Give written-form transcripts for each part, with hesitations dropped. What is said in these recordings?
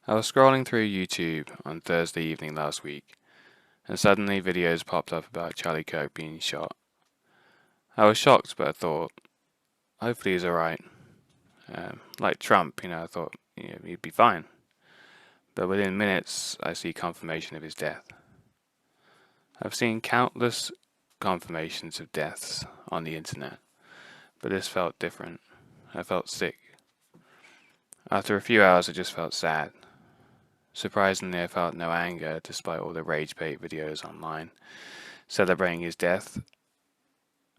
I was scrolling through YouTube on Thursday evening last week, and suddenly videos popped up about Charlie Kirk being shot. I was shocked, but I thought, hopefully he's alright. Like Trump, I thought he'd be fine. But within minutes, I see confirmation of his death. I've seen countless confirmations of deaths on the internet, but this felt different. I felt sick. After a few hours, I just felt sad. Surprisingly, I felt no anger despite all the rage bait videos online celebrating his death.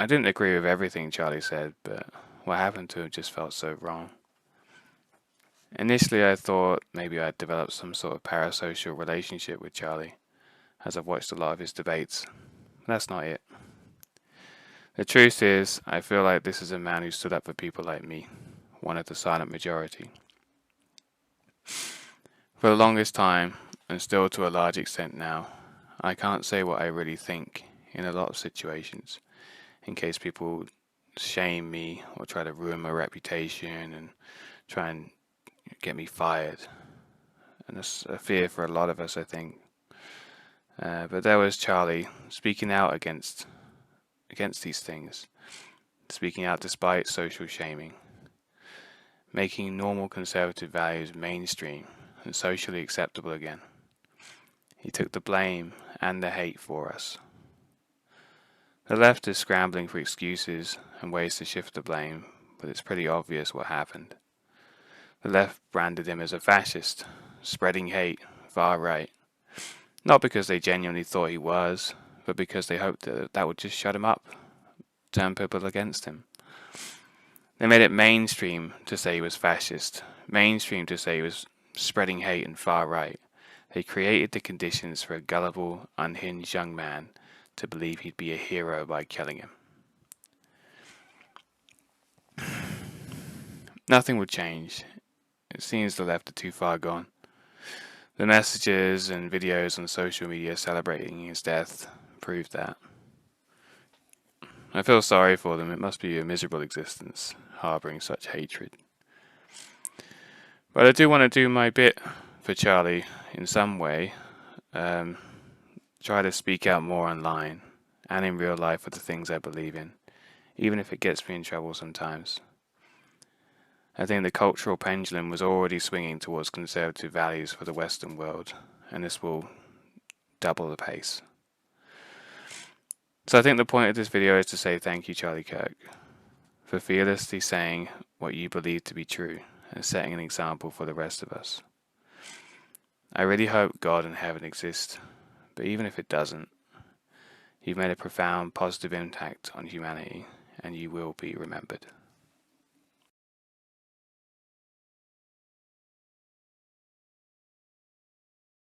I didn't agree with everything Charlie said, but what happened to him just felt so wrong. Initially, I thought maybe I'd developed some sort of parasocial relationship with Charlie, as I've watched a lot of his debates. That's not it. The truth is, I feel like this is a man who stood up for people like me, one of the silent majority. For the longest time, and still to a large extent now, I can't say what I really think in a lot of situations, in case people shame me or try to ruin my reputation and try and get me fired. And that's a fear for a lot of us, I think. But there was Charlie speaking out against these things, speaking out despite social shaming, making normal conservative values mainstream and socially acceptable again. He took the blame and the hate for us. The left is scrambling for excuses and ways to shift the blame, but it's pretty obvious what happened. The left branded him as a fascist, spreading hate, far right. Not because they genuinely thought he was, but because they hoped that would just shut him up, turn people against him. They made it mainstream to say he was fascist, mainstream to say he was spreading hate and far right. They created the conditions for a gullible, unhinged young man to believe he'd be a hero by killing him. Nothing would change. It seems the left are too far gone. The messages and videos on social media celebrating his death prove that. I feel sorry for them. It must be a miserable existence, harbouring such hatred. But I do want to do my bit for Charlie in some way. Try to speak out more online and in real life for the things I believe in, even if it gets me in trouble sometimes. I think the cultural pendulum was already swinging towards conservative values for the Western world, and this will double the pace. So I think the point of this video is to say thank you, Charlie Kirk, for fearlessly saying what you believe to be true and setting an example for the rest of us. I really hope God and heaven exist, but even if it doesn't, you've made a profound positive impact on humanity, and you will be remembered.